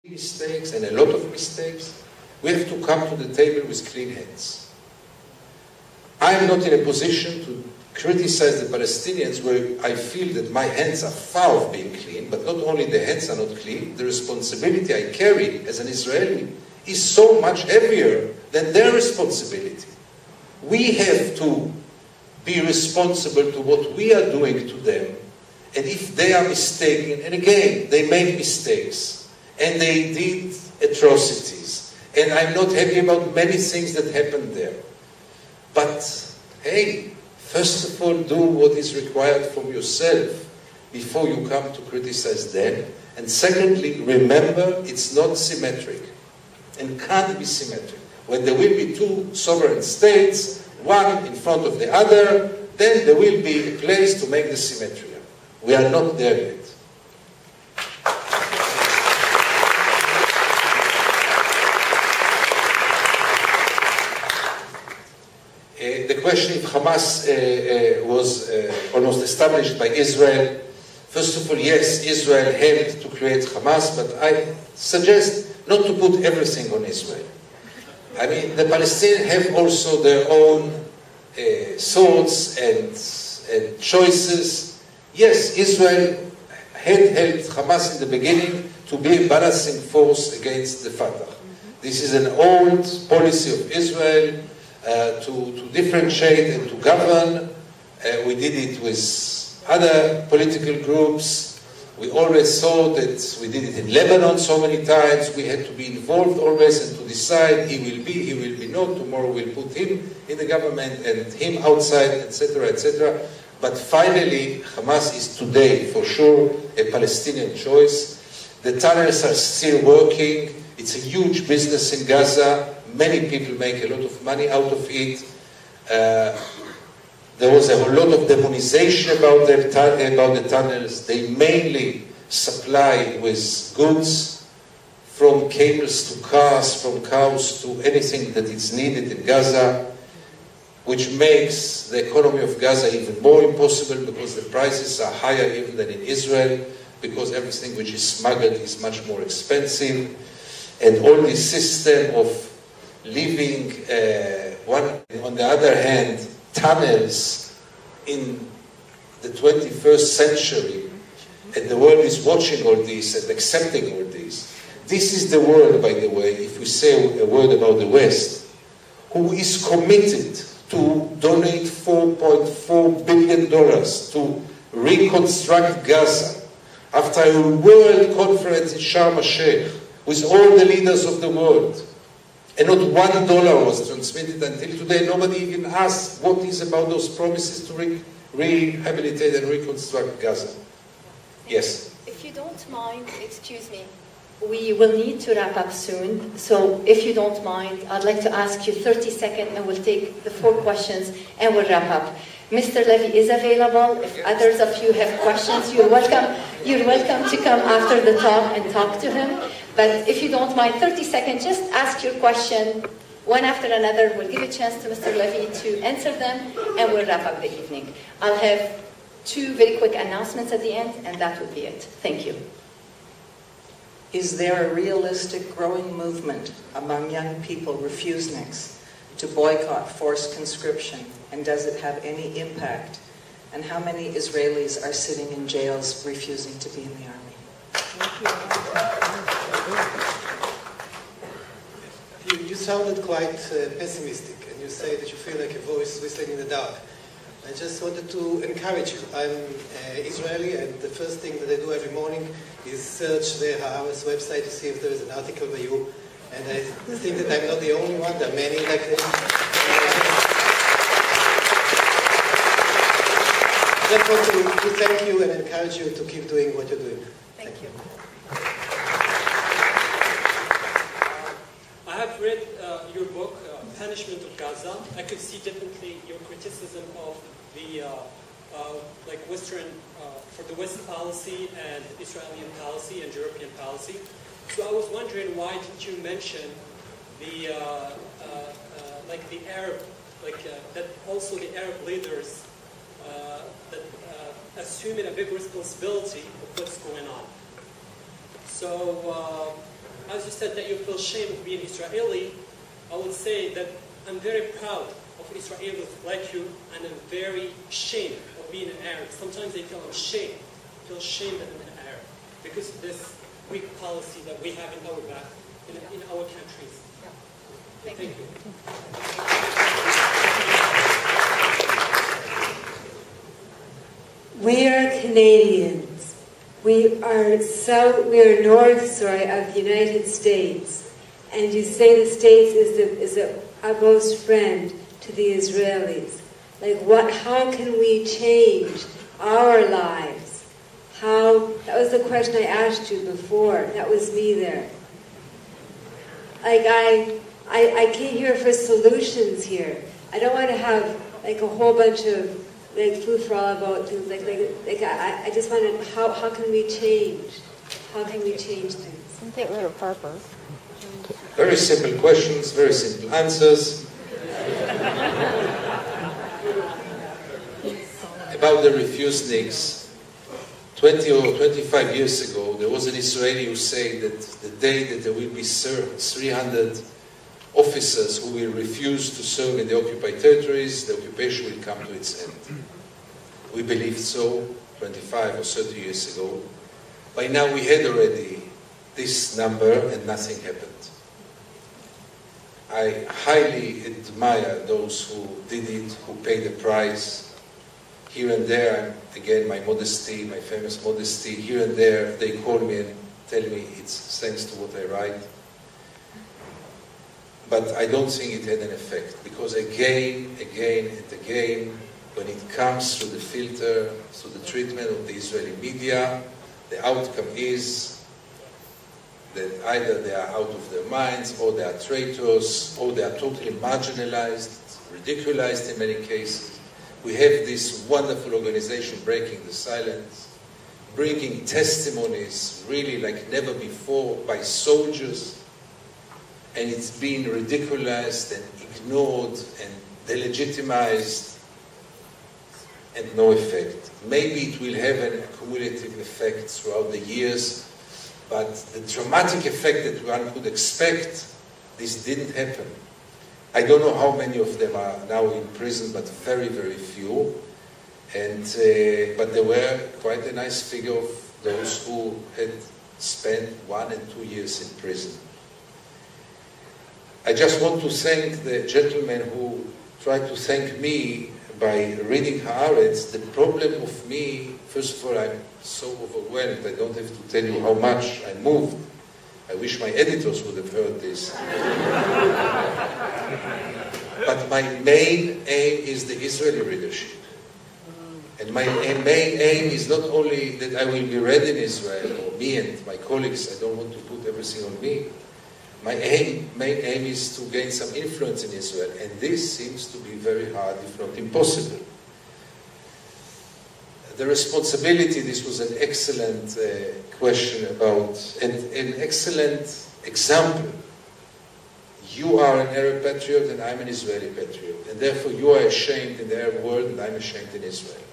mistakes and a lot of mistakes, we have to come to the table with clean hands. I am not in a position to criticize the Palestinians where I feel that my hands are far of being clean, but not only the hands are not clean, the responsibility I carry as an Israeli is so much heavier than their responsibility. We have to be responsible to what we are doing to them, and if they are mistaken, and again, they made mistakes, and they did atrocities, and I'm not happy about many things that happened there. But, hey, first of all, do what is required from yourself before you come to criticize them. And secondly, remember, it's not symmetric and can't be symmetric. When there will be two sovereign states, one in front of the other, then there will be a place to make the symmetry. We are not there yet. The question if Hamas was almost established by Israel. First of all, yes, Israel helped to create Hamas, but I suggest not to put everything on Israel. I mean, the Palestinians have also their own thoughts and choices. Yes, Israel had helped Hamas in the beginning to be a balancing force against the Fatah. This is an old policy of Israel. To differentiate and to govern. We did it with other political groups. We always thought that we did it in Lebanon so many times. We had to be involved always and to decide he will be not. Tomorrow we'll put him in the government and him outside, etc., etc. But finally, Hamas is today, for sure, a Palestinian choice. The tunnels are still working. It's a huge business in Gaza. Many people make a lot of money out of it. There was a lot of demonization about the tunnels. They mainly supply with goods, from camels to cars, from cows to anything that is needed in Gaza, which makes the economy of Gaza even more impossible because the prices are higher even than in Israel, because everything which is smuggled is much more expensive. And all this system of living, on the other hand, tunnels in the 21st century, and the world is watching all this and accepting all this. This is the world, by the way, if we say a word about the West, who is committed to donate $4.4 billion to reconstruct Gaza after a world conference in Sharm el-Sheikh with all the leaders of the world. And not $1 was transmitted until today. Nobody even asked what is about those promises to rehabilitate and reconstruct Gaza. Yes? If you don't mind, excuse me, we will need to wrap up soon. So if you don't mind, I'd like to ask you 30 seconds and we'll take the 4 questions and we'll wrap up. Mr. Levy is available. If others of you have questions, you're welcome to come after the talk and talk to him. But if you don't mind, 30 seconds, just ask your question one after another. We'll give a chance to Mr. Levy to answer them, and we'll wrap up the evening. I'll have 2 very quick announcements at the end, and that would be it. Thank you. Is there a realistic growing movement among young people, refuseniks, to boycott forced conscription, and does it have any impact? And how many Israelis are sitting in jails refusing to be in the army? You sounded quite pessimistic, and you say that you feel like a voice whistling in the dark. I just wanted to encourage you. I'm Israeli, and the first thing that I do every morning is search the Haaretz website to see if there is an article by you. And I think that I'm not the only one. There are many like this. I just want to thank you and encourage you to keep doing what you're doing. Thank you. I have read your book, Punishment of Gaza. I could see definitely your criticism of the Western, for the West policy and Israeli policy and European policy. So I was wondering, why didn't you mention the the Arab, that also the Arab leaders that assuming a big responsibility of what's going on. So, as you said that you feel shame of being Israeli, I would say that I'm very proud of Israelis like you, and I'm very ashamed of being an Arab. Sometimes I feel ashamed that I'm an Arab, because of this weak policy that we have in our back, in our countries. Thank you. We are Canadians. We are north, of the United States. And you say the States is the utmost friend to the Israelis. How can we change our lives? That was the question I asked you before. That was me there. I came here for solutions here. I don't want to have a whole bunch of food for all about things. I just wanted, how can we change? How can we change things? Something with a purpose. Very simple questions, very simple answers. About the refuseniks, 20 or 25 years ago, there was an Israeli who said that the day that there will be 300 officers who will refuse to serve in the occupied territories, the occupation will come to its end. We believed so 25 or 30 years ago. By now we had already this number and nothing happened. I highly admire those who did it, who paid the price. Here and there, again, my modesty, my famous modesty, here and there, they call me and tell me it's thanks to what I write. But I don't think it had an effect, because again, and again, when it comes through the filter, through the treatment of the Israeli media, the outcome is that either they are out of their minds, or they are traitors, or they are totally marginalized, ridiculized in many cases. We have this wonderful organization breaking the silence, bringing testimonies really like never before by soldiers, and it's been ridiculized and ignored and delegitimized, and no effect. Maybe it will have an accumulative effect throughout the years, but the dramatic effect that one could expect, this didn't happen. I don't know how many of them are now in prison, but very, very few. And but there were quite a nice figure of those who had spent 1 and 2 years in prison. I just want to thank the gentleman who tried to thank me by reading Haaretz. The problem of me, first of all, I'm so overwhelmed. I don't have to tell you how much I'm moved. I wish my editors would have heard this. But my main aim is the Israeli readership. And my main aim is not only that I will be read in Israel, or me and my colleagues, I don't want to put everything on me. My main aim is to gain some influence in Israel, and this seems to be very hard, if not impossible. The responsibility, this was an excellent question about, and an excellent example. You are an Arab patriot and I'm an Israeli patriot, and therefore you are ashamed in the Arab world and I'm ashamed in Israel.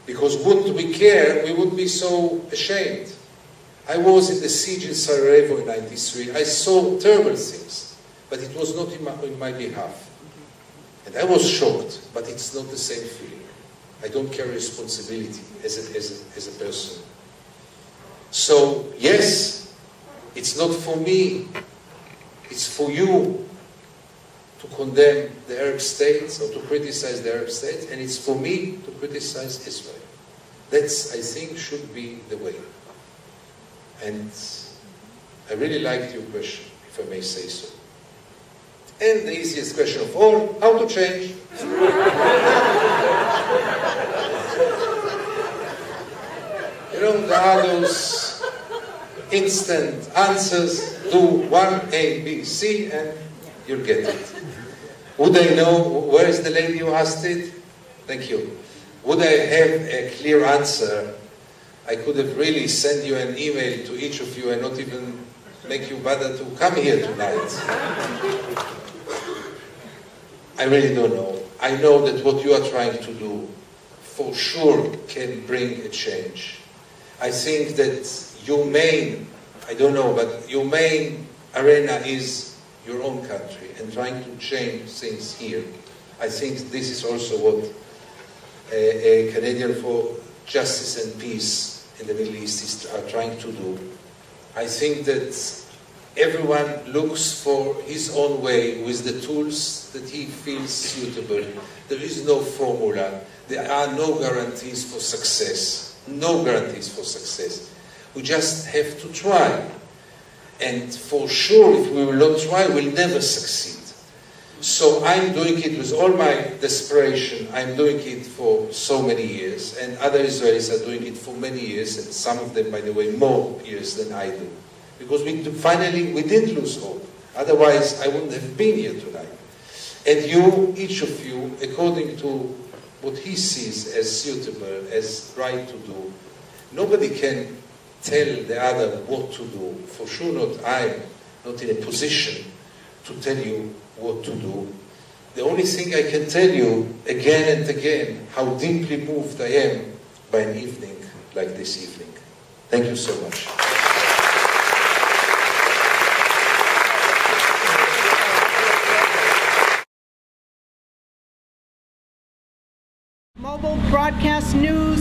Because wouldn't we care, we wouldn't be so ashamed. I was in the siege in Sarajevo in '93. I saw terrible things, but it was not in my behalf. And I was shocked, but it's not the same feeling. I don't carry responsibility as a person. So, yes, it's not for me, it's for you to condemn the Arab states or to criticize the Arab states, and it's for me to criticize Israel. That's, I think, should be the way. And I really liked your question, if I may say so. And the easiest question of all, how to change? You know, there are those instant answers. Do 1, A, B, C, and you'll get it. Would I know, where is the lady who asked it? Thank you. Would I have a clear answer? I could have really sent you an email to each of you and not even make you bother to come here tonight. I really don't know. I know that what you are trying to do for sure can bring a change. I think that your main, I don't know, but your main arena is your own country and trying to change things here. I think this is also what a Canadian for Justice and Peace in the Middle East are trying to do. I think that everyone looks for his own way with the tools that he feels suitable. There is no formula. There are no guarantees for success. No guarantees for success. We just have to try. And for sure, if we will not try, we'll never succeed. So I'm doing it with all my desperation. I'm doing it for so many years. And other Israelis are doing it for many years. And some of them, by the way, more years than I do. Because finally, we did lose hope. Otherwise, I wouldn't have been here tonight. And you, each of you, according to what he sees as suitable, as right to do, nobody can tell the other what to do. For sure not I'm not in a position to tell you what to do. The only thing I can tell you again and again, how deeply moved I am by an evening like this evening. Thank you so much. Mobile broadcast news